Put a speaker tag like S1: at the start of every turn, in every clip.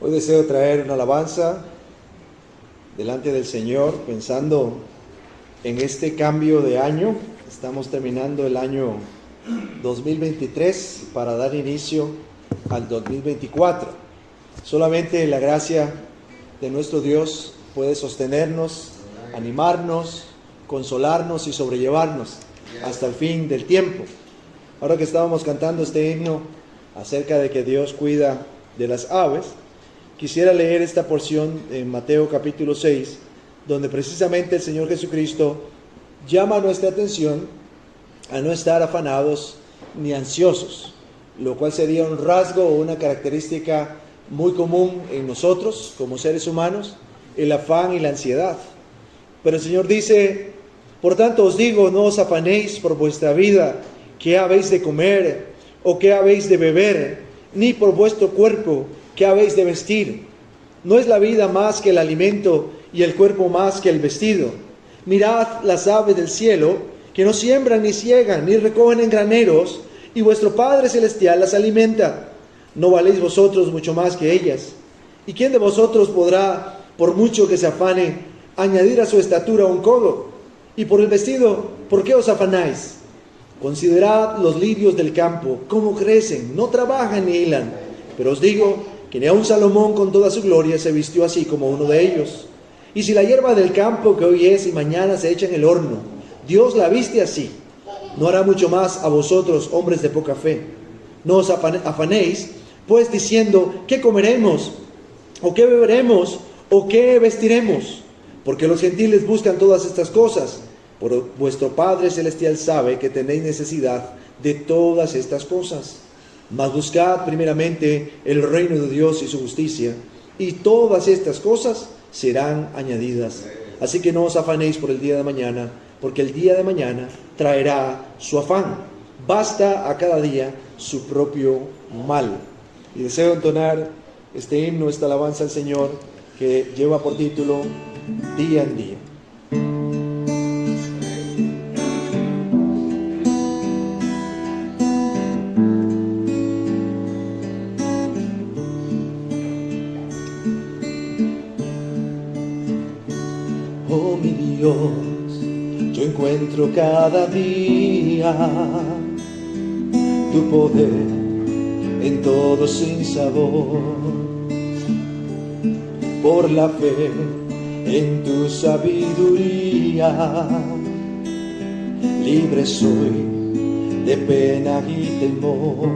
S1: Hoy deseo traer una alabanza delante del Señor, pensando en este cambio de año. Estamos terminando el año 2023 para dar inicio al 2024. Solamente la gracia de nuestro Dios puede sostenernos, animarnos, consolarnos y sobrellevarnos hasta el fin del tiempo. Ahora que estábamos cantando este himno acerca de que Dios cuida de las aves, quisiera leer esta porción en Mateo capítulo 6, donde precisamente el Señor Jesucristo llama nuestra atención a no estar afanados ni ansiosos, lo cual sería un rasgo o una característica muy común en nosotros como seres humanos, el afán y la ansiedad. Pero el Señor dice: por tanto os digo, no os afanéis por vuestra vida, qué habéis de comer o qué habéis de beber, ni por vuestro cuerpo, qué habéis de vestir. ¿No es la vida más que el alimento y el cuerpo más que el vestido? Mirad las aves del cielo, que no siembran ni ciegan ni recogen en graneros, y vuestro Padre Celestial las alimenta. ¿No valéis vosotros mucho más que ellas? ¿Y quién de vosotros podrá, por mucho que se afane, añadir a su estatura un codo? Y por el vestido, ¿por qué os afanáis? Considerad los lirios del campo, cómo crecen, no trabajan ni hilan. Pero os digo que ni aun Salomón con toda su gloria se vistió así como uno de ellos. Y si la hierba del campo que hoy es y mañana se echa en el horno, Dios la viste así, ¿no hará mucho más a vosotros, hombres de poca fe? No os afanéis, pues diciendo, ¿qué comeremos? ¿O qué beberemos? ¿O qué vestiremos? Porque los gentiles buscan todas estas cosas. Pero vuestro Padre Celestial sabe que tenéis necesidad de todas estas cosas. Mas buscad primeramente el reino de Dios y su justicia, y todas estas cosas serán añadidas. Así que no os afanéis por el día de mañana, porque el día de mañana traerá su afán. Basta a cada día su propio mal. Y deseo entonar este himno, esta alabanza al Señor, que lleva por título Día en Día. Oh mi Dios, yo encuentro cada día tu poder en todo sin sabor. Por la fe en tu sabiduría, libre soy de pena y temor.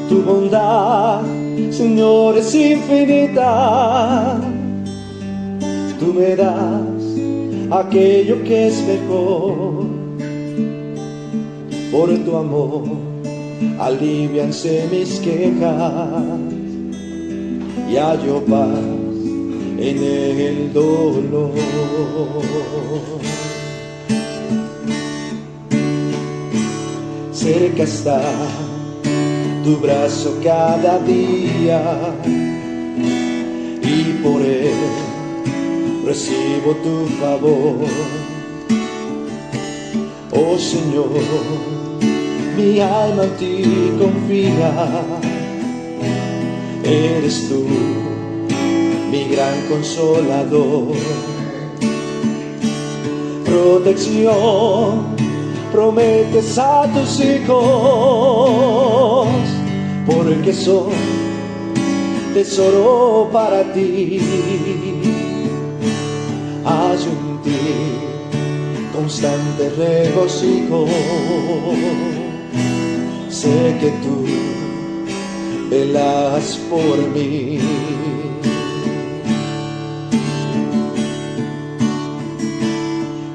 S1: Tu bondad, Señor, es infinita. Tú me das aquello que es mejor. Por tu amor alivianse mis quejas y hallo paz en el dolor. Cerca está tu brazo cada día, y por él recibo tu favor. Oh Señor, mi alma en ti confía. Eres tú mi gran consolador. Protección prometes a tus hijos, porque son tesoro para ti. Hay en ti constante regocijo. Sé que tú velas por mí.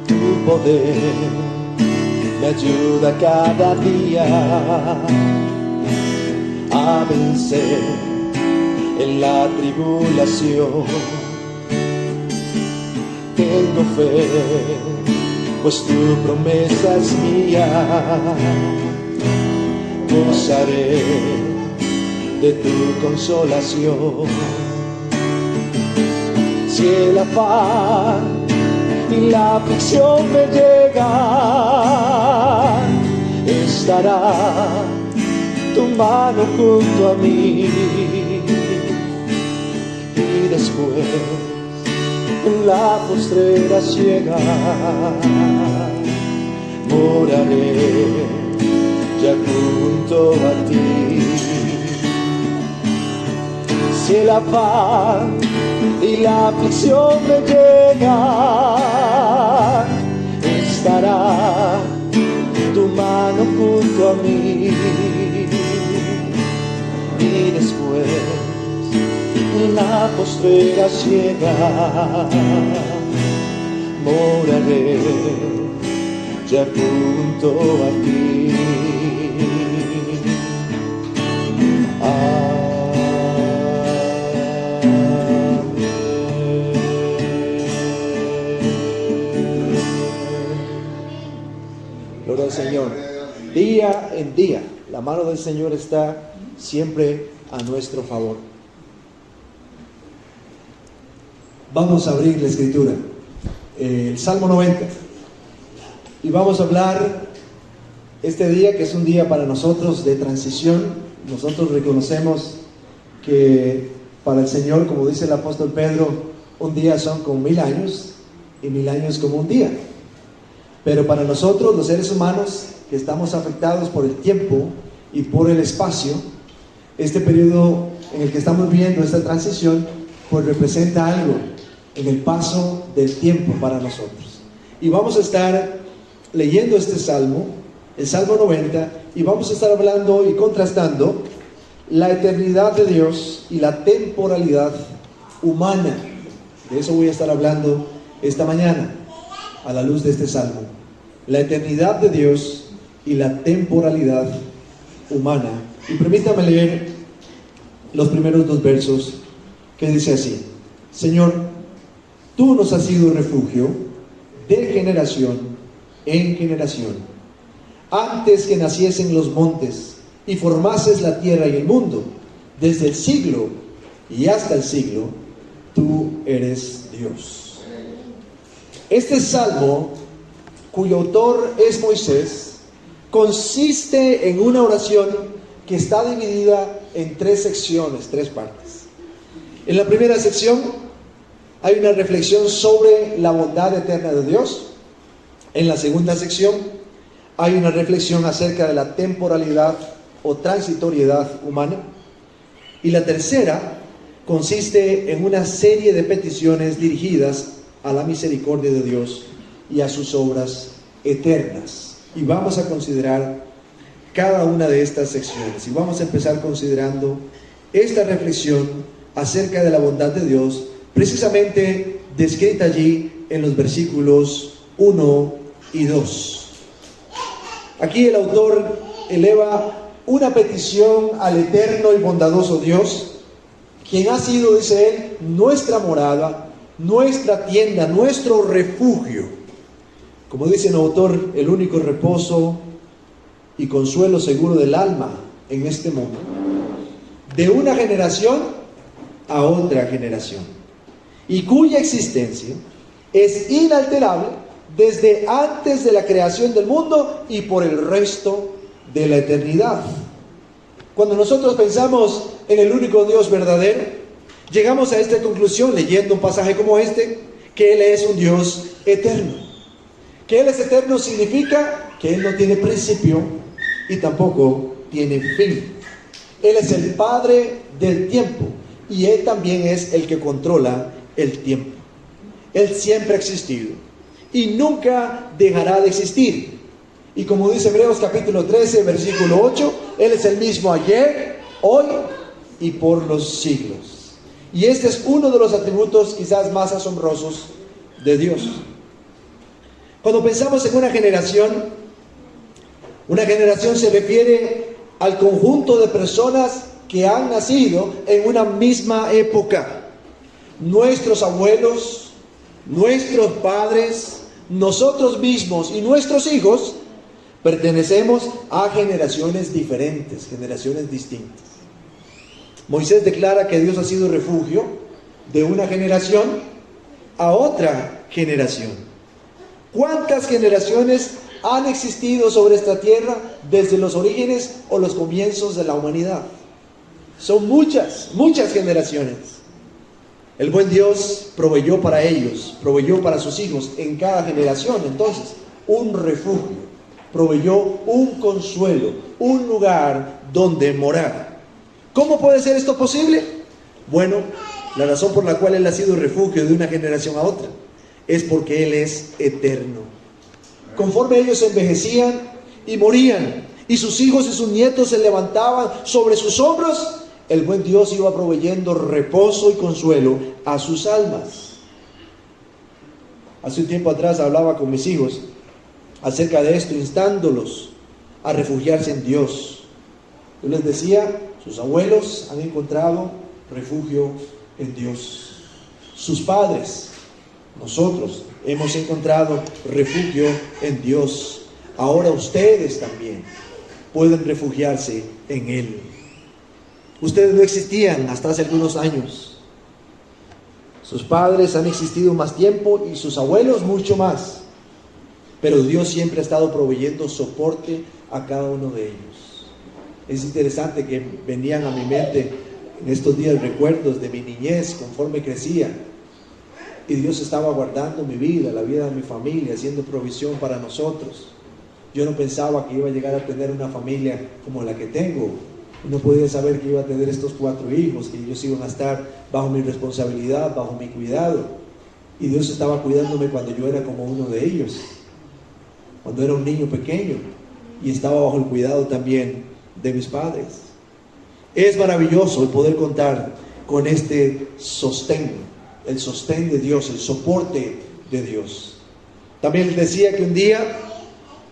S1: Tu poder me ayuda cada día a vencer en la tribulación. Tengo fe, pues tu promesa es mía. Gozaré de tu consolación. Si el afán y la aflicción me llegan, estará tu mano junto a mí. Y después en la postrera ciega moraré ya junto a ti. Si el afán y la aflicción me llega, estará tu mano junto a mí. Y después en la postrera ciega moraré ya junto a ti. Gloria al Señor. Día en día, la mano del Señor está siempre a nuestro favor. Vamos a abrir la Escritura, el Salmo 90, y vamos a hablar este día, que es un día para nosotros de transición. Nosotros reconocemos que para el Señor, como dice el apóstol Pedro, un día son como 1000 años y 1000 años como un día. Pero para nosotros, los seres humanos que estamos afectados por el tiempo y por el espacio, este periodo en el que estamos viviendo, esta transición, pues representa algo en el paso del tiempo para nosotros. Y vamos a estar leyendo este salmo, el Salmo 90, y vamos a estar hablando y contrastando la eternidad de Dios y la temporalidad humana. De eso voy a estar hablando esta mañana, a la luz de este salmo. La eternidad de Dios y la temporalidad humana. Y permítame leer los primeros 2 versos, que dice así: Señor, tú nos has sido refugio de generación en generación. Antes que naciesen los montes y formases la tierra y el mundo, desde el siglo y hasta el siglo, tú eres Dios. Este salmo, cuyo autor es Moisés, consiste en una oración que está dividida en 3 secciones, 3 partes. En la primera sección hay una reflexión sobre la bondad eterna de Dios. En la segunda sección hay una reflexión acerca de la temporalidad o transitoriedad humana. Y la tercera consiste en una serie de peticiones dirigidas a la misericordia de Dios y a sus obras eternas. Y vamos a considerar cada una de estas secciones. Y vamos a empezar considerando esta reflexión acerca de la bondad de Dios, precisamente descrita allí en los versículos 1 y 2. Aquí el autor eleva una petición al eterno y bondadoso Dios, quien ha sido, dice él, nuestra morada, nuestra tienda, nuestro refugio. Como dice el autor, el único reposo y consuelo seguro del alma en este mundo, de una generación a otra generación, y cuya existencia es inalterable desde antes de la creación del mundo y por el resto de la eternidad. Cuando nosotros pensamos en el único Dios verdadero, llegamos a esta conclusión leyendo un pasaje como este, que Él es un Dios eterno. Que Él es eterno significa que Él no tiene principio y tampoco tiene fin. Él es el Padre del tiempo y Él también es el que controla el tiempo. Él siempre ha existido y nunca dejará de existir. Y como dice Hebreos capítulo 13, versículo 8, Él es el mismo ayer, hoy y por los siglos. Y este es uno de los atributos quizás más asombrosos de Dios. Cuando pensamos en una generación se refiere al conjunto de personas que han nacido en una misma época. Nuestros abuelos, nuestros padres, nosotros mismos y nuestros hijos pertenecemos a generaciones diferentes, generaciones distintas. Moisés declara que Dios ha sido refugio de una generación a otra generación. ¿Cuántas generaciones han existido sobre esta tierra desde los orígenes o los comienzos de la humanidad. Son muchas, muchas generaciones. El buen Dios proveyó para ellos, proveyó para sus hijos en cada generación, entonces, un refugio, proveyó un consuelo, un lugar donde morar. ¿Cómo puede ser esto posible? Bueno, la razón por la cual Él ha sido refugio de una generación a otra es porque Él es eterno. Conforme ellos envejecían y morían, y sus hijos y sus nietos se levantaban sobre sus hombros, el buen Dios iba proveyendo reposo y consuelo a sus almas. Hace un tiempo atrás hablaba con mis hijos acerca de esto, instándolos a refugiarse en Dios. Yo les decía, sus abuelos han encontrado refugio en Dios. Sus padres, nosotros, hemos encontrado refugio en Dios. Ahora ustedes también pueden refugiarse en Él. Ustedes no existían hasta hace algunos años. Sus padres han existido más tiempo y sus abuelos mucho más. Pero Dios siempre ha estado proveyendo soporte a cada uno de ellos. Es interesante que venían a mi mente en estos días recuerdos de mi niñez conforme crecía. Y Dios estaba guardando mi vida, la vida de mi familia, haciendo provisión para nosotros. Yo no pensaba que iba a llegar a tener una familia como la que tengo. No podía saber que iba a tener estos 4 hijos, que ellos iban a estar bajo mi responsabilidad, bajo mi cuidado. Y Dios estaba cuidándome cuando yo era como uno de ellos, cuando era un niño pequeño, y estaba bajo el cuidado también de mis padres. Es maravilloso el poder contar con este sostén, el sostén de Dios, el soporte de Dios. También les decía que un día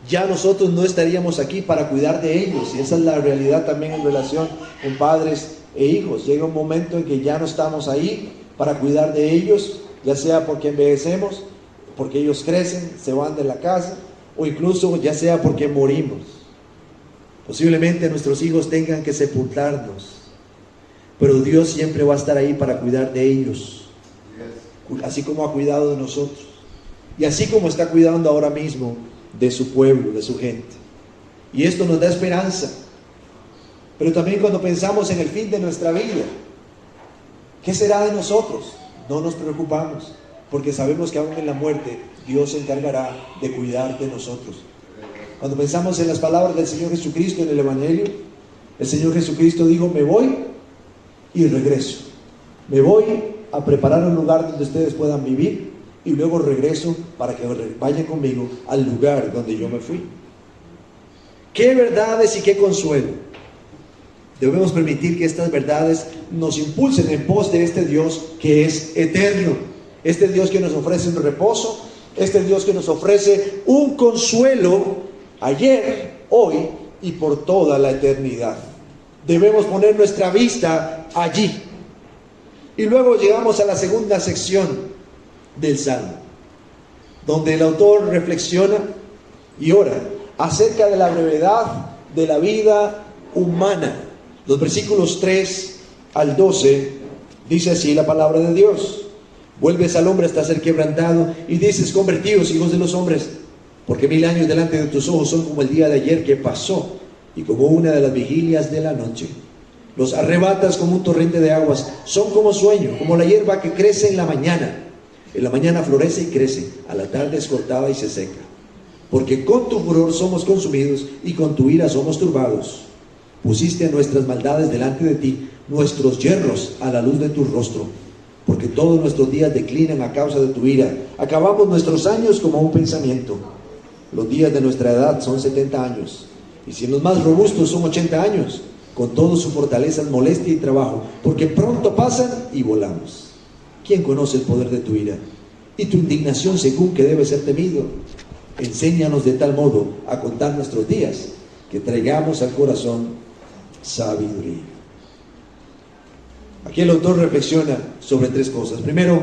S1: ya nosotros no estaríamos aquí para cuidar de ellos, y esa es la realidad también en relación con padres e hijos. Llega un momento en que ya no estamos ahí para cuidar de ellos, ya sea porque envejecemos, porque ellos crecen, se van de la casa, o incluso ya sea porque morimos. Posiblemente nuestros hijos tengan que sepultarnos, pero Dios siempre va a estar ahí para cuidar de ellos, así como ha cuidado de nosotros, y así como está cuidando ahora mismo de su pueblo, de su gente. Y esto nos da esperanza. Pero también cuando pensamos en el fin de nuestra vida, ¿qué será de nosotros? No nos preocupamos, porque sabemos que aún en la muerte Dios se encargará de cuidar de nosotros. Cuando pensamos en las palabras del Señor Jesucristo en el Evangelio, el Señor Jesucristo dijo: me voy y regreso. Me voy a preparar un lugar donde ustedes puedan vivir, y luego regreso para que vayan conmigo al lugar donde yo me fui. ¡Qué verdades y qué consuelo! Debemos permitir que estas verdades nos impulsen en pos de este Dios que es eterno, este Dios que nos ofrece un reposo, este Dios que nos ofrece un consuelo ayer, hoy y por toda la eternidad. Debemos poner nuestra vista allí. Y luego llegamos a la segunda sección del Salmo, donde el autor reflexiona y ora acerca de la brevedad de la vida humana. Los versículos 3 al 12 dice así la palabra de Dios: vuelves al hombre hasta ser quebrantado y dices: convertidos, hijos de los hombres, porque 1000 años delante de tus ojos son como el día de ayer que pasó, y como una de las vigilias de la noche. Los arrebatas como un torrente de aguas, son como sueño, como la hierba que crece en la mañana. En la mañana florece y crece, a la tarde es cortada y se seca. Porque con tu furor somos consumidos y con tu ira somos turbados. Pusiste nuestras maldades delante de ti, nuestros yerros a la luz de tu rostro. Porque todos nuestros días declinan a causa de tu ira. Acabamos nuestros años como un pensamiento. Los días de nuestra edad son 70 años. Y si los más robustos son 80 años, con todo su fortaleza, molestia y trabajo, porque pronto pasan y volamos. ¿Quién conoce el poder de tu ira y tu indignación según que debe ser temido? Enséñanos de tal modo a contar nuestros días, que traigamos al corazón sabiduría. Aquí el autor reflexiona sobre 3 cosas. Primero,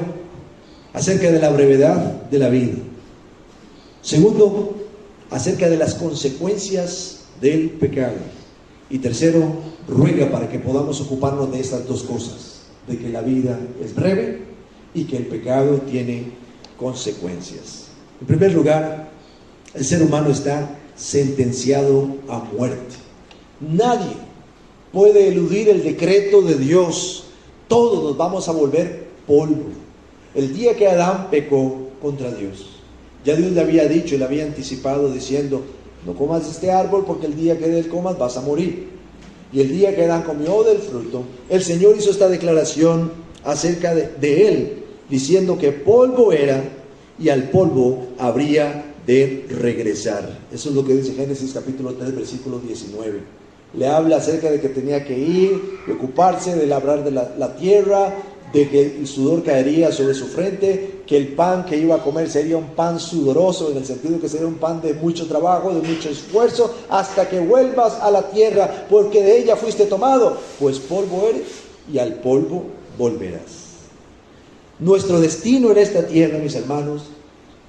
S1: acerca de la brevedad de la vida. Segundo, acerca de las consecuencias del pecado. Y tercero, ruega para que podamos ocuparnos de estas 2 cosas: de que la vida es breve y que el pecado tiene consecuencias. En primer lugar, el ser humano está sentenciado a muerte. Nadie puede eludir el decreto de Dios. Todos nos vamos a volver polvo. El día que Adán pecó contra Dios, ya Dios le había dicho y le había anticipado diciendo: no comas de este árbol, porque el día que de él comas vas a morir. Y el día que Adán comió del fruto, el Señor hizo esta declaración acerca de él, diciendo que polvo era y al polvo habría de regresar. Eso es lo que dice Génesis capítulo 3, versículo 19. Le habla acerca de que tenía que ir y ocuparse de labrar de la tierra, de que el sudor caería sobre su frente, que el pan que iba a comer sería un pan sudoroso, en el sentido que sería un pan de mucho trabajo, de mucho esfuerzo, hasta que vuelvas a la tierra, porque de ella fuiste tomado, pues polvo eres y al polvo volverás. Nuestro destino en esta tierra, mis hermanos,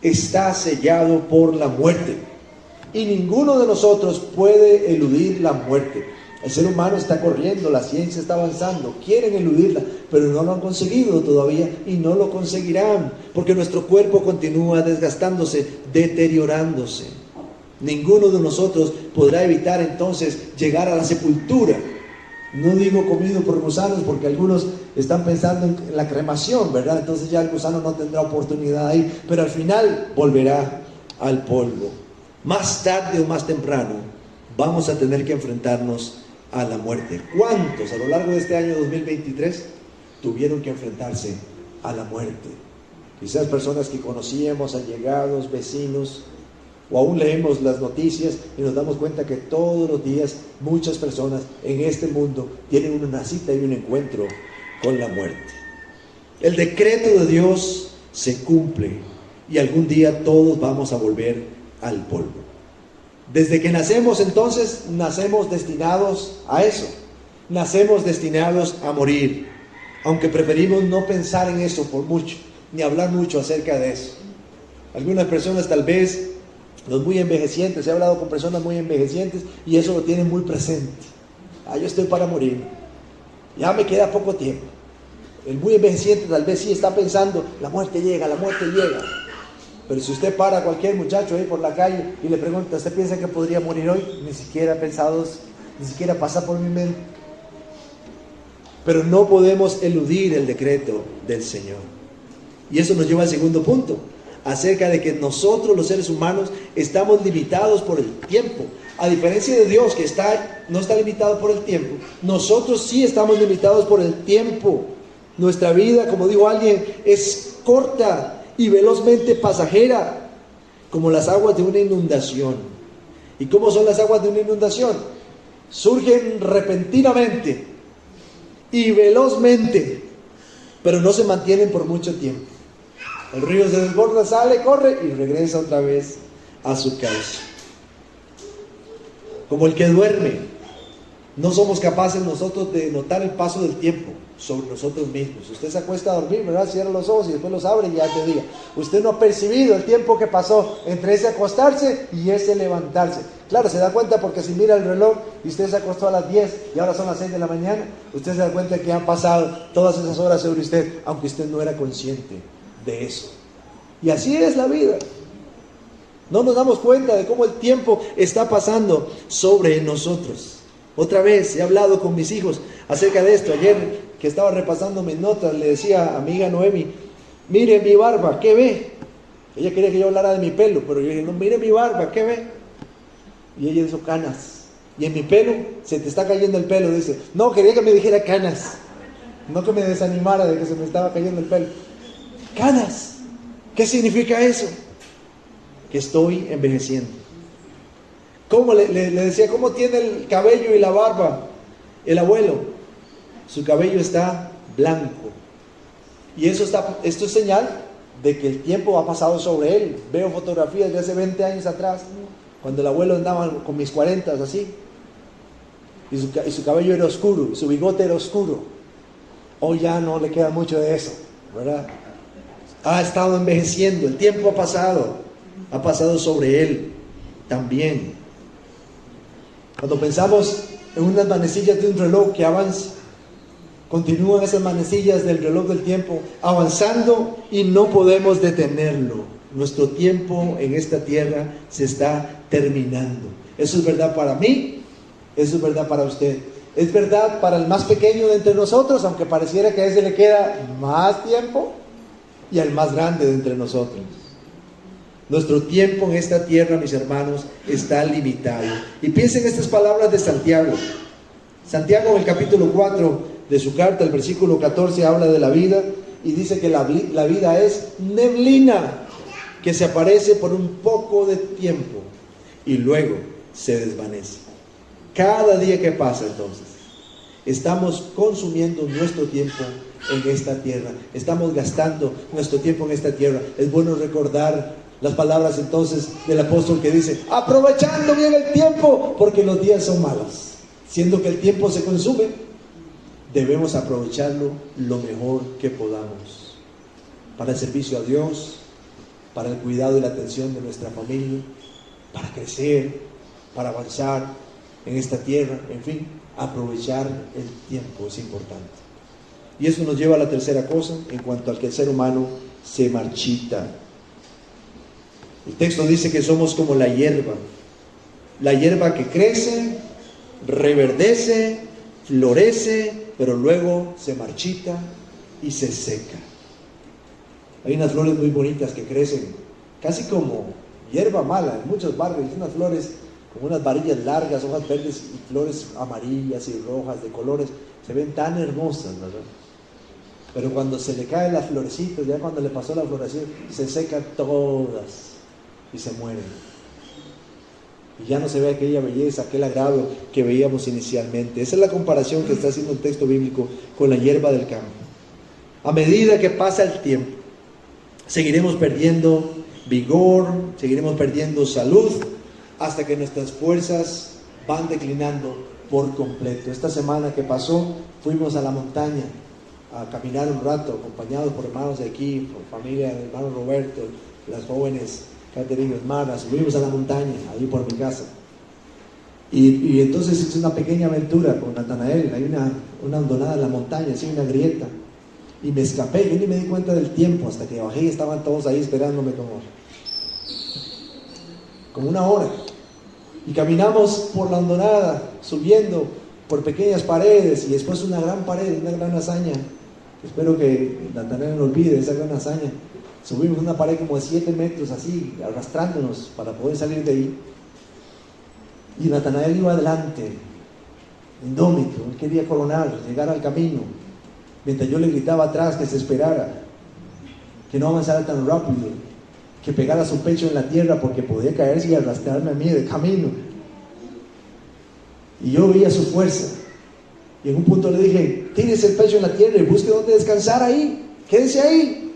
S1: está sellado por la muerte, y ninguno de nosotros puede eludir la muerte. El ser humano está corriendo, la ciencia está avanzando, quieren eludirla, pero no lo han conseguido todavía y no lo conseguirán, porque nuestro cuerpo continúa desgastándose, deteriorándose. Ninguno de nosotros podrá evitar entonces llegar a la sepultura. No digo comido por gusanos, porque algunos están pensando en la cremación, ¿verdad? Entonces ya el gusano no tendrá oportunidad ahí, pero al final volverá al polvo. Más tarde o más temprano vamos a tener que enfrentarnos a la muerte. ¿Cuántos a lo largo de este año 2023 tuvieron que enfrentarse a la muerte? Quizás personas que conocíamos, allegados, vecinos, o aún leemos las noticias y nos damos cuenta que todos los días muchas personas en este mundo tienen una cita y un encuentro con la muerte. El decreto de Dios se cumple y algún día todos vamos a volver al polvo. Desde que nacemos, entonces, nacemos destinados a eso. Nacemos destinados a morir, aunque preferimos no pensar en eso por mucho, ni hablar mucho acerca de eso. Algunas personas, tal vez los muy envejecientes, he hablado con personas muy envejecientes y eso lo tienen muy presente. Yo estoy para morir, ya me queda poco tiempo. El muy envejeciente tal vez sí está pensando: la muerte llega, la muerte llega. Pero si usted para a cualquier muchacho ahí por la calle y le pregunta: ¿usted piensa que podría morir hoy? Ni siquiera pensados, ni siquiera pasa por mi mente. Pero no podemos eludir el decreto del Señor. Y eso nos lleva al segundo punto, acerca de que nosotros los seres humanos estamos limitados por el tiempo. A diferencia de Dios, que no está limitado por el tiempo, nosotros sí estamos limitados por el tiempo. Nuestra vida, como dijo alguien, es corta y velozmente pasajera, como las aguas de una inundación. ¿Y cómo son las aguas de una inundación? Surgen repentinamente y velozmente, pero no se mantienen por mucho tiempo. El río se desborda, sale, corre y regresa otra vez a su cauce. Como el que duerme, no somos capaces nosotros de notar el paso del tiempo sobre nosotros mismos. Usted se acuesta a dormir, ¿verdad? Cierra los ojos y después los abre y ya te diga. Usted no ha percibido el tiempo que pasó entre ese acostarse y ese levantarse. Claro, se da cuenta porque si mira el reloj y usted se acostó a las 10 y ahora son las 6 de la mañana, usted se da cuenta que han pasado todas esas horas sobre usted, aunque usted no era consciente de eso. Y así es la vida. No nos damos cuenta de cómo el tiempo está pasando sobre nosotros. Otra vez he hablado con mis hijos acerca de esto. Ayer que estaba repasando mis notas, le decía a mi amiga Noemi: mire mi barba, ¿qué ve? Ella quería que yo hablara de mi pelo, pero yo dije: no, mire mi barba, ¿qué ve? Y ella hizo: canas. Y en mi pelo, se te está cayendo el pelo. Dice: no, quería que me dijera canas, no que me desanimara de que se me estaba cayendo el pelo. Canas, ¿qué significa eso? Que estoy envejeciendo. ¿Cómo le decía? ¿Cómo tiene el cabello y la barba el abuelo? Su cabello está blanco. Y esto es señal de que el tiempo ha pasado sobre él. Veo fotografías de hace 20 años atrás, cuando el abuelo andaba con mis 40, así. Y su cabello era oscuro, su bigote era oscuro. Hoy ya no le queda mucho de eso, ¿verdad? Ha estado envejeciendo, el tiempo ha pasado sobre él también. Cuando pensamos en unas manecillas de un reloj que avanza, continúan esas manecillas del reloj del tiempo avanzando y no podemos detenerlo. Nuestro tiempo en esta tierra se está terminando. Eso es verdad para mí, eso es verdad para usted. Es verdad para el más pequeño de entre nosotros, aunque pareciera que a ese le queda más tiempo, y al más grande de entre nosotros. Nuestro tiempo en esta tierra, mis hermanos, está limitado. Y piensen estas palabras de Santiago. Santiago en el capítulo 4 de su carta, el versículo 14, habla de la vida y dice que la vida es neblina que se aparece por un poco de tiempo y luego se desvanece. Cada día que pasa, entonces, estamos consumiendo nuestro tiempo en esta tierra, estamos gastando nuestro tiempo en esta tierra. Es bueno recordar las palabras entonces del apóstol que dice: aprovechando bien el tiempo, porque los días son malos. Siendo que el tiempo se consume, debemos aprovecharlo lo mejor que podamos, para el servicio a Dios, para el cuidado y la atención de nuestra familia, para crecer, para avanzar en esta tierra. En fin, aprovechar el tiempo es importante. Y eso nos lleva a la tercera cosa, en cuanto al que el ser humano se marchita. El texto dice que somos como la hierba que crece, reverdece, florece, pero luego se marchita y se seca. Hay unas flores muy bonitas que crecen casi como hierba mala en muchos barrios, unas flores con unas varillas largas, hojas verdes y flores amarillas y rojas de colores, se ven tan hermosas, ¿verdad? Pero cuando se le caen las florecitas, ya cuando le pasó la floración, se secan todas y se mueren. Y ya no se ve aquella belleza, aquel agrado que veíamos inicialmente. Esa es la comparación que está haciendo el texto bíblico con la hierba del campo. A medida que pasa el tiempo, seguiremos perdiendo vigor, seguiremos perdiendo salud, hasta que nuestras fuerzas van declinando por completo. Esta semana que pasó, fuimos a la montaña a caminar un rato, acompañados por hermanos de aquí, por familia del hermano Roberto, las jóvenes Catherine y Osmara. Subimos a la montaña, ahí por mi casa. Y entonces hice una pequeña aventura con Natanael. Hay una hondonada en la montaña, así una grieta. Y me escapé, yo ni me di cuenta del tiempo, hasta que bajé y estaban todos ahí esperándome como una hora. Y caminamos por la hondonada, subiendo por pequeñas paredes, y después una gran pared, una gran hazaña. Espero que Natanael no olvide esa gran hazaña. Subimos una pared como de 7 metros, así, arrastrándonos para poder salir de ahí. Y Natanael iba adelante, indómito, él quería coronar, llegar al camino, mientras yo le gritaba atrás que se esperara, que no avanzara tan rápido, que pegara su pecho en la tierra porque podía caerse y arrastrarme a mí de camino. Y yo veía su fuerza, y en un punto le dije: tírese el pecho en la tierra y busque dónde descansar ahí, quédese ahí,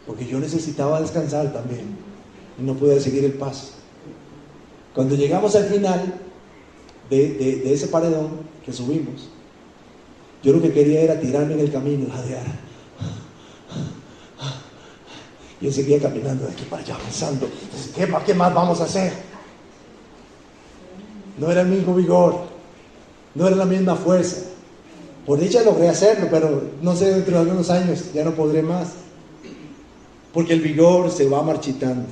S1: porque yo necesitaba descansar también y no pude seguir el paso. Cuando llegamos al final de ese paredón que subimos, yo lo que quería era tirarme en el camino, jadear, y él seguía caminando de aquí para allá, avanzando. ¿Qué más vamos a hacer? No era el mismo vigor, no era la misma fuerza. Por dicha logré hacerlo, pero no sé, dentro de algunos años ya no podré más, porque el vigor se va marchitando.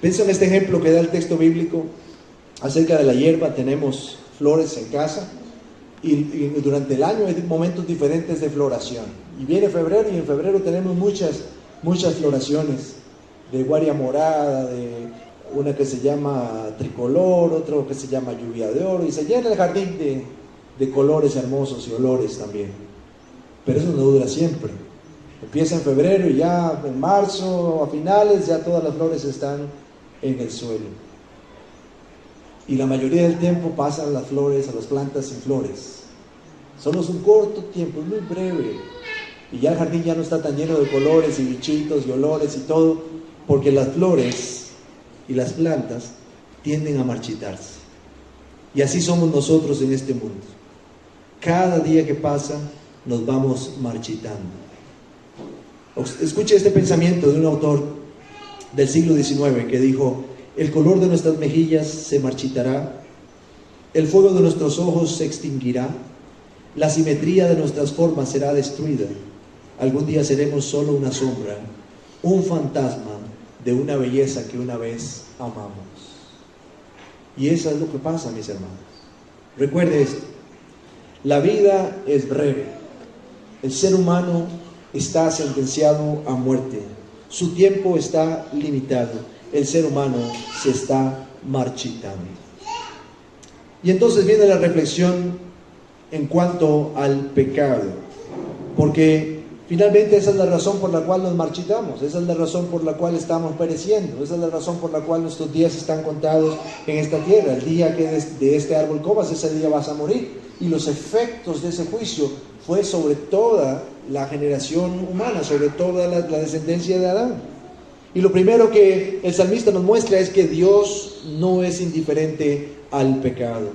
S1: Piensa en este ejemplo que da el texto bíblico acerca de la hierba. Tenemos flores en casa y durante el año hay momentos diferentes de floración. Y viene febrero, y en febrero tenemos muchas floraciones de guaria morada, de una que se llama tricolor, otro que se llama lluvia de oro, y se llena el jardín de colores hermosos y olores también. Pero eso no dura siempre. Empieza en febrero y ya en marzo, a finales, ya todas las flores están en el suelo. Y la mayoría del tiempo pasan las flores a las plantas sin flores. Solo es un corto tiempo, es muy breve. Y ya el jardín ya no está tan lleno de colores y bichitos y olores y todo, porque las flores y las plantas tienden a marchitarse. Y así somos nosotros en este mundo. Cada día que pasa nos vamos marchitando. Escuche este pensamiento de un autor del siglo XIX que dijo: el color de nuestras mejillas se marchitará, el fuego de nuestros ojos se extinguirá, la simetría de nuestras formas será destruida, algún día seremos solo una sombra un fantasma de una belleza que una vez amamos. Y eso es lo que pasa, mis hermanos. Recuerde esto: la vida es breve. El ser humano está sentenciado a muerte. Su tiempo está limitado. El ser humano se está marchitando. Y entonces viene la reflexión en cuanto al pecado, porque finalmente esa es la razón por la cual nos marchitamos, esa es la razón por la cual estamos pereciendo, esa es la razón por la cual nuestros días están contados en esta tierra. El día que de este árbol comas, ese día vas a morir. Y los efectos de ese juicio fue sobre toda la generación humana, sobre toda la descendencia de Adán. Y lo primero que el salmista nos muestra es que Dios no es indiferente al pecado.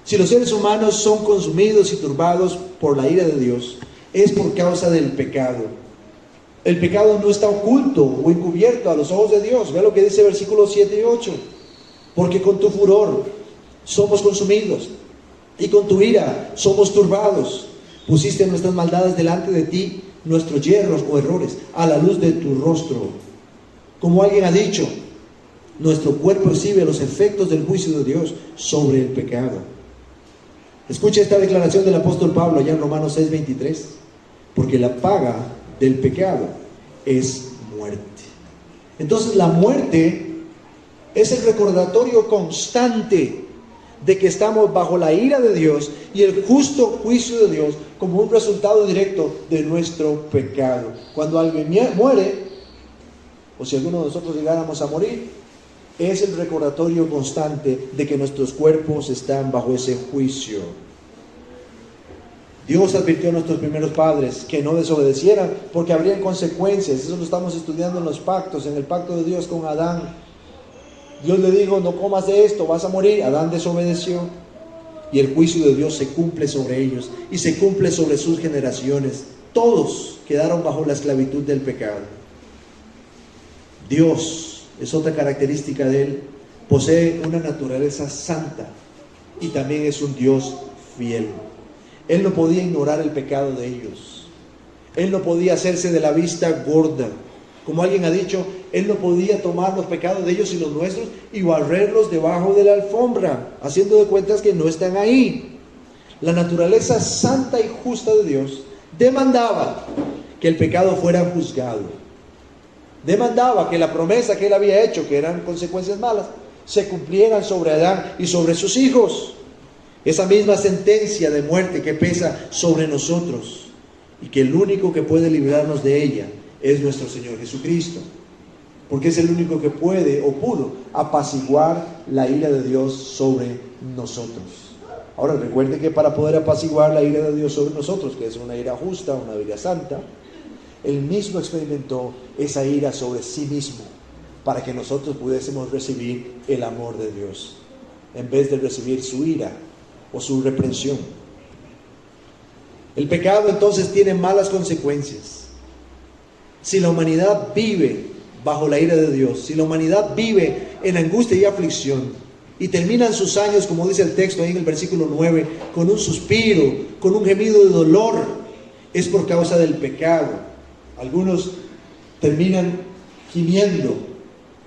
S1: Si los seres humanos son consumidos y turbados por la ira de Dios, es por causa del pecado. El pecado no está oculto o encubierto a los ojos de Dios. Vea lo que dice versículos 7 y 8. Porque con tu furor somos consumidos, y con tu ira somos turbados. Pusiste nuestras maldades delante de ti, nuestros yerros o errores a la luz de tu rostro. Como alguien ha dicho, nuestro cuerpo exhibe los efectos del juicio de Dios sobre el pecado. Escucha esta declaración del apóstol Pablo allá en Romanos 6:23. Porque la paga del pecado es muerte. Entonces la muerte es el recordatorio constante de que estamos bajo la ira de Dios y el justo juicio de Dios como un resultado directo de nuestro pecado. Cuando alguien muere, o si alguno de nosotros llegáramos a morir, es el recordatorio constante de que nuestros cuerpos están bajo ese juicio. Dios advirtió a nuestros primeros padres que no desobedecieran porque habrían consecuencias. Eso lo estamos estudiando en los pactos, en el pacto de Dios con Adán. Dios le dijo: no comas de esto, vas a morir. Adán desobedeció y el juicio de Dios se cumple sobre ellos y se cumple sobre sus generaciones. Todos quedaron bajo la esclavitud del pecado. Dios, es otra característica de Él, posee una naturaleza santa y también es un Dios fiel. Él no podía ignorar el pecado de ellos. Él no podía hacerse de la vista gorda. Como alguien ha dicho, Él no podía tomar los pecados de ellos y los nuestros y barrerlos debajo de la alfombra, haciendo de cuentas que no están ahí. La naturaleza santa y justa de Dios demandaba que el pecado fuera juzgado. Demandaba que la promesa que Él había hecho, que eran consecuencias malas, se cumplieran sobre Adán y sobre sus hijos. Esa misma sentencia de muerte que pesa sobre nosotros y que el único que puede librarnos de ella es nuestro Señor Jesucristo, porque es el único que puede o pudo apaciguar la ira de Dios sobre nosotros. Ahora recuerde que para poder apaciguar la ira de Dios sobre nosotros, que es una ira justa, una ira santa, Él mismo experimentó esa ira sobre sí mismo para que nosotros pudiésemos recibir el amor de Dios en vez de recibir su ira o su reprensión. El pecado entonces tiene malas consecuencias. Si la humanidad vive bajo la ira de Dios, si la humanidad vive en angustia y aflicción y terminan sus años, como dice el texto ahí en el versículo 9, con un suspiro, con un gemido de dolor, es por causa del pecado. Algunos terminan gimiendo,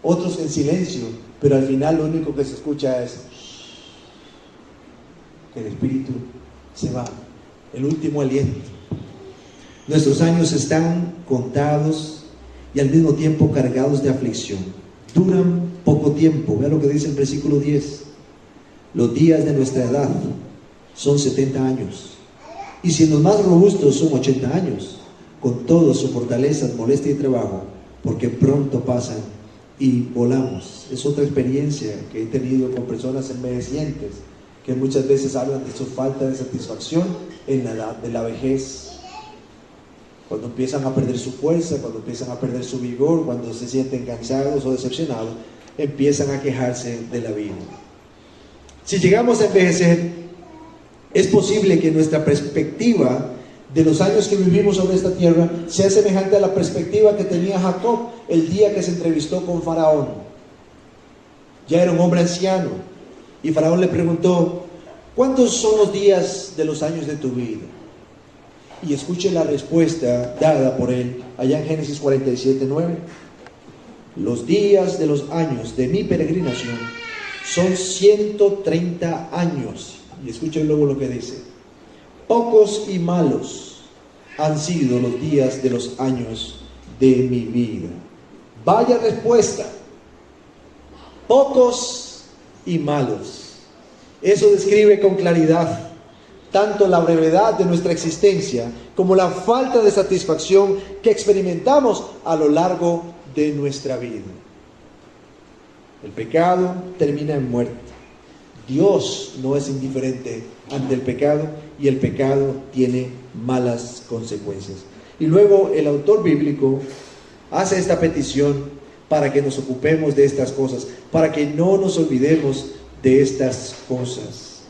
S1: otros en silencio, pero al final lo único que se escucha es que el espíritu se va, el último aliento. Nuestros años están contados y al mismo tiempo cargados de aflicción. Duran poco tiempo. Vea lo que dice el versículo 10. Los días de nuestra edad son 70 años. Y si en los más robustos son 80 años, con todo su fortaleza, molestia y trabajo, porque pronto pasan y volamos. Es otra experiencia que he tenido con personas envejecientes que muchas veces hablan de su falta de satisfacción en la edad de la vejez. Cuando empiezan a perder su fuerza, cuando empiezan a perder su vigor, cuando se sienten cansados o decepcionados, empiezan a quejarse de la vida. Si llegamos a envejecer, es posible que nuestra perspectiva de los años que vivimos sobre esta tierra sea semejante a la perspectiva que tenía Jacob el día que se entrevistó con Faraón. Ya era un hombre anciano y Faraón le preguntó: ¿cuántos son los días de los años de tu vida? Y escuche la respuesta dada por él allá en Génesis 47:9. Los días de los años de mi peregrinación son 130 años. Y escuche luego lo que dice: pocos y malos han sido los días de los años de mi vida. Vaya respuesta. Pocos y malos. Eso describe con claridad tanto la brevedad de nuestra existencia como la falta de satisfacción que experimentamos a lo largo de nuestra vida. El pecado termina en muerte. Dios no es indiferente ante el pecado y el pecado tiene malas consecuencias. Y luego el autor bíblico hace esta petición para que nos ocupemos de estas cosas, para que no nos olvidemos de estas cosas.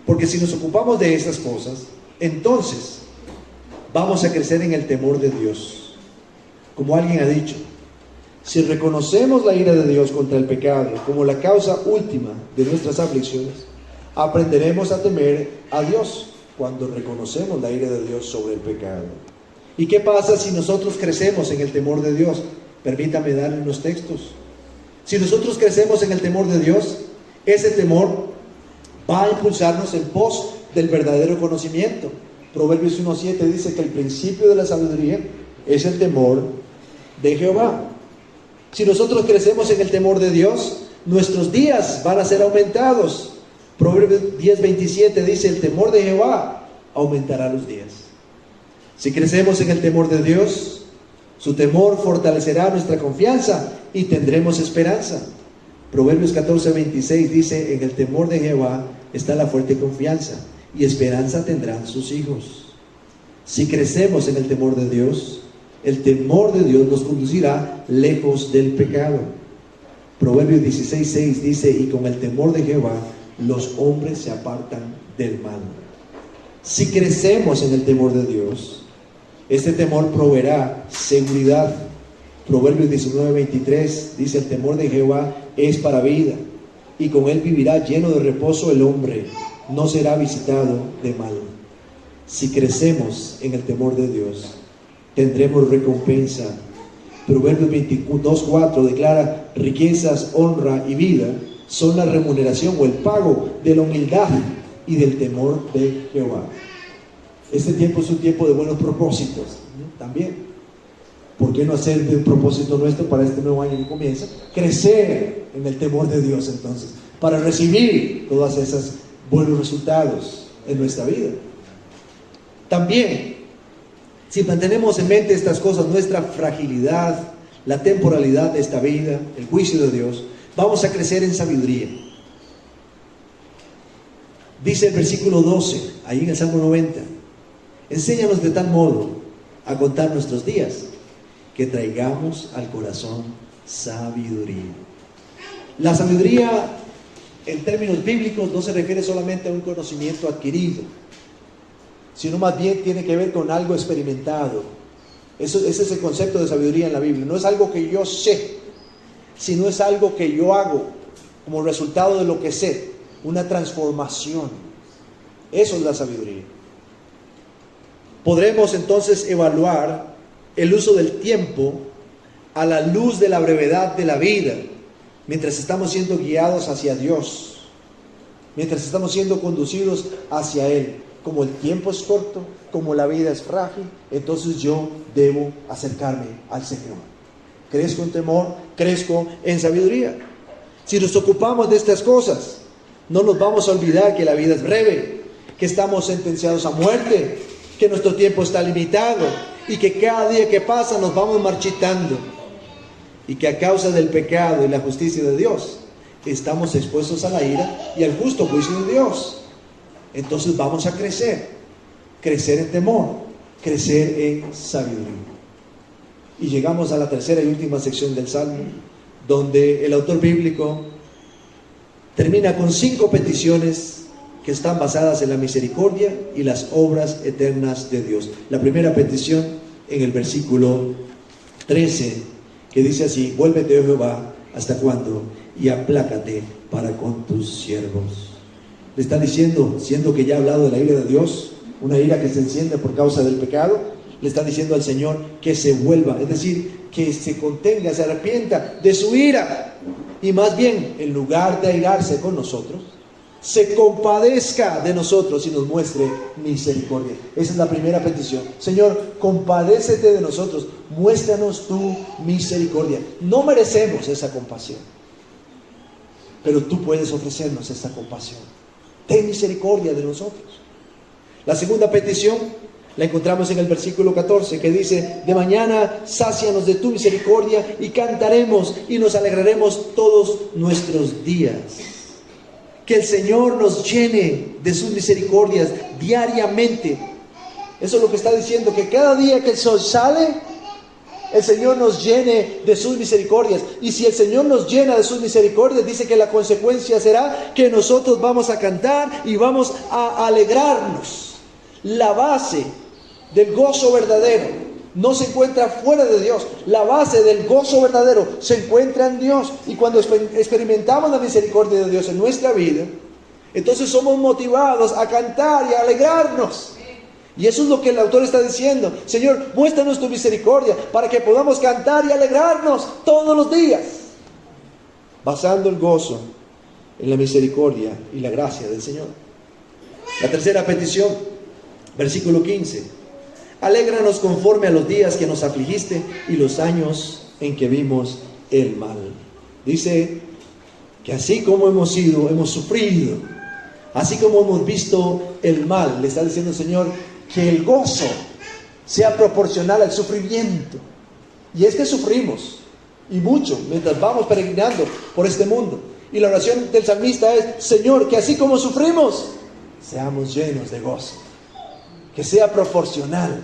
S1: Porque si nos ocupamos de estas cosas, entonces vamos a crecer en el temor de Dios. Como alguien ha dicho, si reconocemos la ira de Dios contra el pecado como la causa última de nuestras aflicciones, aprenderemos a temer a Dios cuando reconocemos la ira de Dios sobre el pecado. ¿Y qué pasa si nosotros crecemos en el temor de Dios? Permítame darle unos textos. Si nosotros crecemos en el temor de Dios, ese temor va a impulsarnos en pos del verdadero conocimiento. Proverbios 1:7 dice que el principio de la sabiduría es el temor de Jehová. Si nosotros crecemos en el temor de Dios, nuestros días van a ser aumentados. Proverbios 10:27 dice: el temor de Jehová aumentará los días. Si crecemos en el temor de Dios, su temor fortalecerá nuestra confianza y tendremos esperanza. Proverbios 14:26 dice: en el temor de Jehová está la fuerte confianza, y esperanza tendrán sus hijos. Si crecemos en el temor de Dios, el temor de Dios nos conducirá lejos del pecado. Proverbios 16:6 dice: y con el temor de Jehová los hombres se apartan del mal. Si crecemos en el temor de Dios, este temor proveerá seguridad. Proverbios 19:23 dice: el temor de Jehová es para vida, y con él vivirá lleno de reposo el hombre, no será visitado de mal. Si crecemos en el temor de Dios, tendremos recompensa. Proverbios 22:4 declara: riquezas, honra y vida son la remuneración o el pago de la humildad y del temor de Jehová. Este tiempo es un tiempo de buenos propósitos, ¿no? También, ¿por qué no hacer de un propósito nuestro para este nuevo año que comienza? Crecer en el temor de Dios, entonces, para recibir todos esos buenos resultados en nuestra vida. También, si mantenemos en mente estas cosas, nuestra fragilidad, la temporalidad de esta vida, el juicio de Dios, vamos a crecer en sabiduría. Dice el versículo 12, ahí en el Salmo 90: enséñanos de tal modo a contar nuestros días, que traigamos al corazón sabiduría. La sabiduría, en términos bíblicos, no se refiere solamente a un conocimiento adquirido, sino más bien tiene que ver con algo experimentado. Ese es el concepto de sabiduría en la Biblia. No es algo que yo sé, sino es algo que yo hago como resultado de lo que sé, una transformación. Eso es la sabiduría. Podremos entonces evaluar el uso del tiempo a la luz de la brevedad de la vida, mientras estamos siendo guiados hacia Dios, mientras estamos siendo conducidos hacia Él. Como el tiempo es corto, como la vida es frágil, entonces yo debo acercarme al Señor. Crezco en temor, crezco en sabiduría. Si nos ocupamos de estas cosas, no nos vamos a olvidar que la vida es breve, que estamos sentenciados a muerte, que nuestro tiempo está limitado y que cada día que pasa nos vamos marchitando, y que a causa del pecado y la justicia de Dios estamos expuestos a la ira y al justo juicio de Dios. Entonces vamos a crecer en temor, crecer en sabiduría. Y llegamos a la tercera y última sección del Salmo, donde el autor bíblico termina con 5 peticiones que están basadas en la misericordia y las obras eternas de Dios. La primera petición en el versículo 13, que dice así: vuélvete, oh Jehová, ¿hasta cuándo? Y aplácate para con tus siervos. Le está diciendo, siendo que ya ha hablado de la ira de Dios, una ira que se enciende por causa del pecado, le está diciendo al Señor que se vuelva, es decir, que se contenga, se arrepienta de su ira, y más bien, en lugar de airarse con nosotros, se compadezca de nosotros y nos muestre misericordia. Esa es la primera petición. Señor, compadécete de nosotros, muéstranos tu misericordia. No merecemos esa compasión, pero tú puedes ofrecernos esa compasión. Ten misericordia de nosotros. La segunda petición la encontramos en el versículo 14, que dice: de mañana sácianos de tu misericordia y cantaremos y nos alegraremos todos nuestros días. Que el Señor nos llene de sus misericordias diariamente. Eso es lo que está diciendo, que cada día que el sol sale, el Señor nos llene de sus misericordias. Y si el Señor nos llena de sus misericordias, dice que la consecuencia será que nosotros vamos a cantar y vamos a alegrarnos. La base del gozo verdadero no se encuentra fuera de Dios. La base del gozo verdadero se encuentra en Dios. Y cuando experimentamos la misericordia de Dios en nuestra vida, entonces somos motivados a cantar y a alegrarnos. Y eso es lo que el autor está diciendo: Señor, muéstranos tu misericordia para que podamos cantar y alegrarnos todos los días, basando el gozo en la misericordia y la gracia del Señor. La tercera petición, versículo 15: alégranos conforme a los días que nos afligiste y los años en que vimos el mal. Dice que así como hemos sufrido, así como hemos visto el mal, le está diciendo el Señor que el gozo sea proporcional al sufrimiento. Y es que sufrimos, y mucho, mientras vamos peregrinando por este mundo. Y la oración del salmista es: Señor, que así como sufrimos, seamos llenos de gozo. Que sea proporcional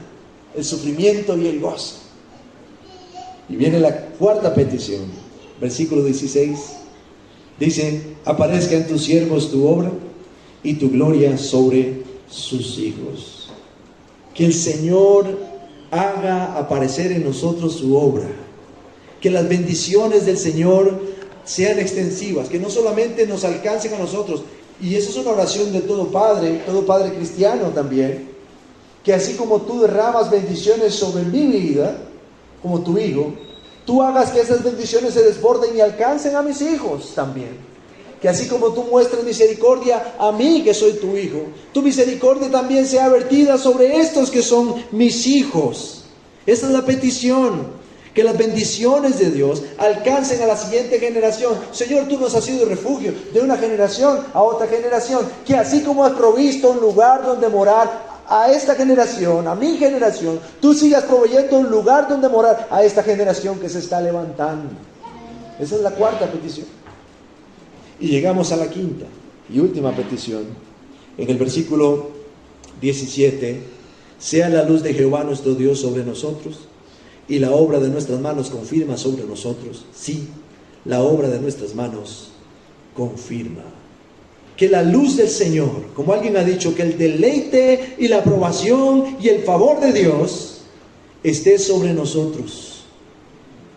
S1: el sufrimiento y el gozo. Y viene la cuarta petición, versículo 16. Dice: aparezca en tus siervos tu obra y tu gloria sobre sus hijos. Que el Señor haga aparecer en nosotros su obra. Que las bendiciones del Señor sean extensivas, que no solamente nos alcancen a nosotros. Y esa es una oración de todo padre cristiano también. Que así como tú derramas bendiciones sobre mi vida, como tu hijo, tú hagas que esas bendiciones se desborden y alcancen a mis hijos también. Que así como tú muestras misericordia a mí, que soy tu hijo, tu misericordia también sea vertida sobre estos que son mis hijos. Esa es la petición. Que las bendiciones de Dios alcancen a la siguiente generación. Señor, tú nos has sido refugio de una generación a otra generación. Que así como has provisto un lugar donde morar a esta generación, a mi generación, tú sigas proveyendo un lugar donde morar a esta generación que se está levantando. Esa es la cuarta petición. Y llegamos a la quinta y última petición. En el versículo 17: sea la luz de Jehová nuestro Dios sobre nosotros, y la obra de nuestras manos confirma sobre nosotros. Sí, la obra de nuestras manos confirma. Que la luz del Señor, como alguien ha dicho, que el deleite y la aprobación y el favor de Dios esté sobre nosotros,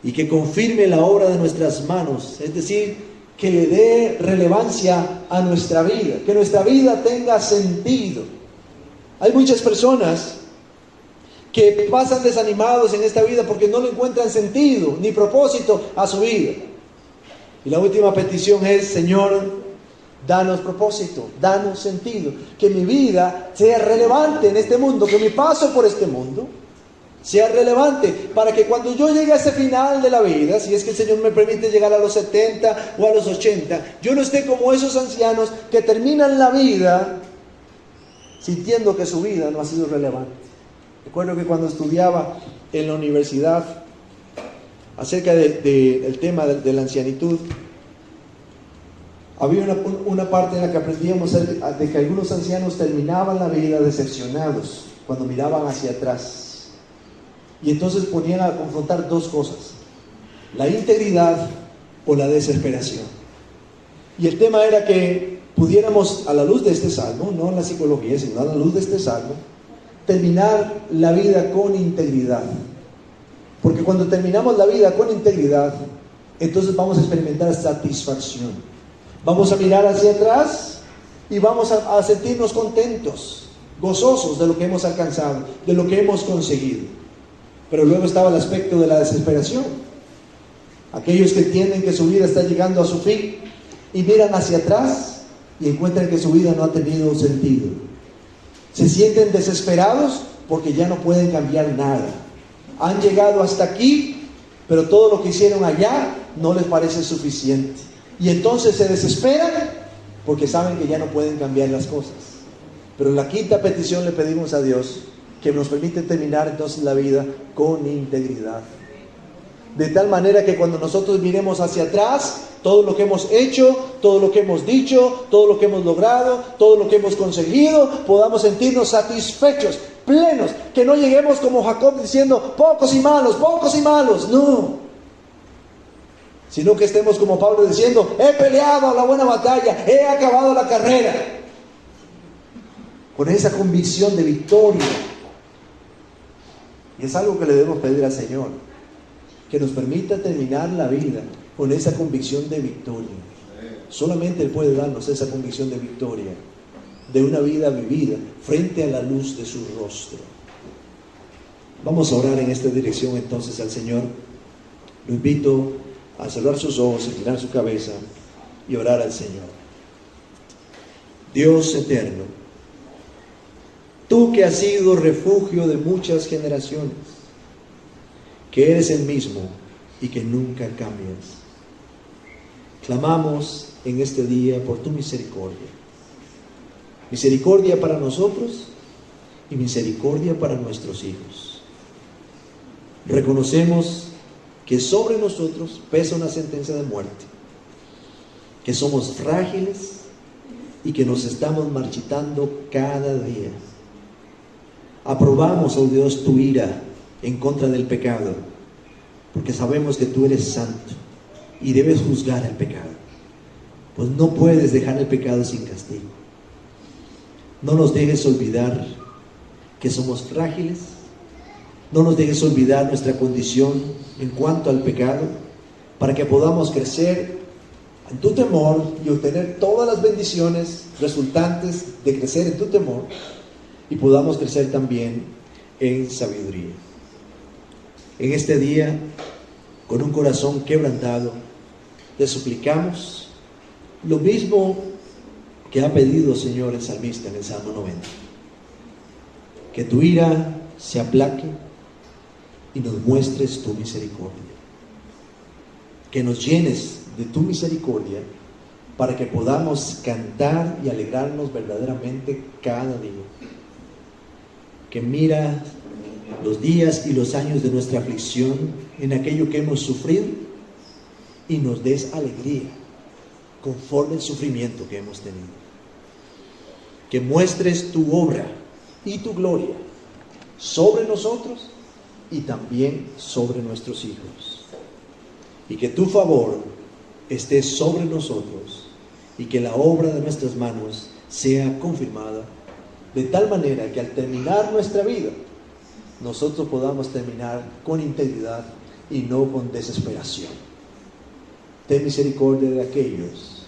S1: y que confirme la obra de nuestras manos, es decir, que le dé relevancia a nuestra vida, que nuestra vida tenga sentido. Hay muchas personas que pasan desanimados en esta vida porque no le encuentran sentido ni propósito a su vida. Y la última petición es: Señor, danos propósito, danos sentido, que mi vida sea relevante en este mundo, que mi paso por este mundo sea relevante, para que cuando yo llegue a ese final de la vida, si es que el Señor me permite llegar a los 70 o a los 80, yo no esté como esos ancianos que terminan la vida sintiendo que su vida no ha sido relevante. Recuerdo que cuando estudiaba en la universidad acerca del tema de la ancianitud, había una parte en la que aprendíamos de que algunos ancianos terminaban la vida decepcionados cuando miraban hacia atrás. Y entonces ponían a confrontar dos cosas: la integridad o la desesperación. Y el tema era que pudiéramos, a la luz de este salmo, no en la psicología, sino a la luz de este salmo, terminar la vida con integridad. Porque cuando terminamos la vida con integridad, entonces vamos a experimentar satisfacción. Vamos a mirar hacia atrás y vamos a sentirnos contentos. gozosos de lo que hemos alcanzado, de lo que hemos conseguido. Pero luego estaba el aspecto de la desesperación. Aquellos que entienden que su vida está llegando a su fin y miran hacia atrás y encuentran que su vida no ha tenido sentido. Se sienten desesperados porque ya no pueden cambiar nada. Han llegado hasta aquí, pero todo lo que hicieron allá no les parece suficiente. Y entonces se desesperan porque saben que ya no pueden cambiar las cosas. Pero en la quinta petición le pedimos a Dios que nos permite terminar entonces la vida con integridad. De tal manera que cuando nosotros miremos hacia atrás, todo lo que hemos hecho, todo lo que hemos dicho, todo lo que hemos logrado, todo lo que hemos conseguido, podamos sentirnos satisfechos, plenos, que no lleguemos como Jacob diciendo pocos y malos, no. Sino que estemos como Pablo diciendo, he peleado la buena batalla, he acabado la carrera. Con esa convicción de victoria. Y es algo que le debemos pedir al Señor, que nos permita terminar la vida con esa convicción de victoria. Solamente Él puede darnos esa convicción de victoria, de una vida vivida frente a la luz de su rostro. Vamos a orar en esta dirección entonces al Señor. Lo invito a cerrar sus ojos, inclinar su cabeza y orar al Señor. Dios eterno, tú que has sido refugio de muchas generaciones, que eres el mismo y que nunca cambias, clamamos en este día por tu misericordia. Misericordia para nosotros y misericordia para nuestros hijos. Reconocemos que sobre nosotros pesa una sentencia de muerte, que somos frágiles y que nos estamos marchitando cada día. Aprobamos, oh Dios, tu ira en contra del pecado, porque sabemos que tú eres santo y debes juzgar el pecado, pues no puedes dejar el pecado sin castigo. No nos dejes olvidar que somos frágiles, no nos dejes olvidar nuestra condición en cuanto al pecado, para que podamos crecer en tu temor y obtener todas las bendiciones resultantes de crecer en tu temor, y podamos crecer también en sabiduría. En este día, con un corazón quebrantado, te suplicamos lo mismo que ha pedido, Señor, el salmista en el Salmo 90. Que tu ira se aplaque y nos muestres tu misericordia. Que nos llenes de tu misericordia para que podamos cantar y alegrarnos verdaderamente cada día. Que mira los días y los años de nuestra aflicción en aquello que hemos sufrido y nos des alegría conforme el sufrimiento que hemos tenido. Que muestres tu obra y tu gloria sobre nosotros y también sobre nuestros hijos. Y que tu favor esté sobre nosotros y que la obra de nuestras manos sea confirmada, de tal manera que al terminar nuestra vida, nosotros podamos terminar con integridad y no con desesperación. Ten misericordia de aquellos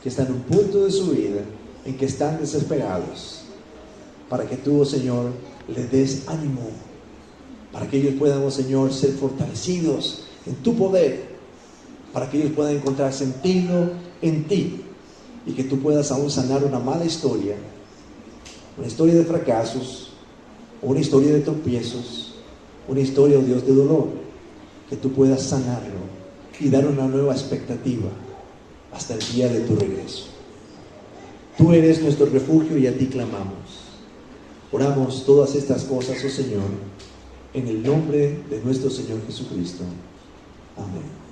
S1: que están en un punto de su vida en que están desesperados, para que tú, oh Señor, les des ánimo, para que ellos puedan, oh Señor, ser fortalecidos en tu poder, para que ellos puedan encontrar sentido en ti y que tú puedas aún sanar una mala historia, una historia de fracasos, una historia de tropiezos, una historia, oh Dios, de dolor, que tú puedas sanarlo y dar una nueva expectativa hasta el día de tu regreso. Tú eres nuestro refugio y a ti clamamos. Oramos todas estas cosas, oh Señor, en el nombre de nuestro Señor Jesucristo. Amén.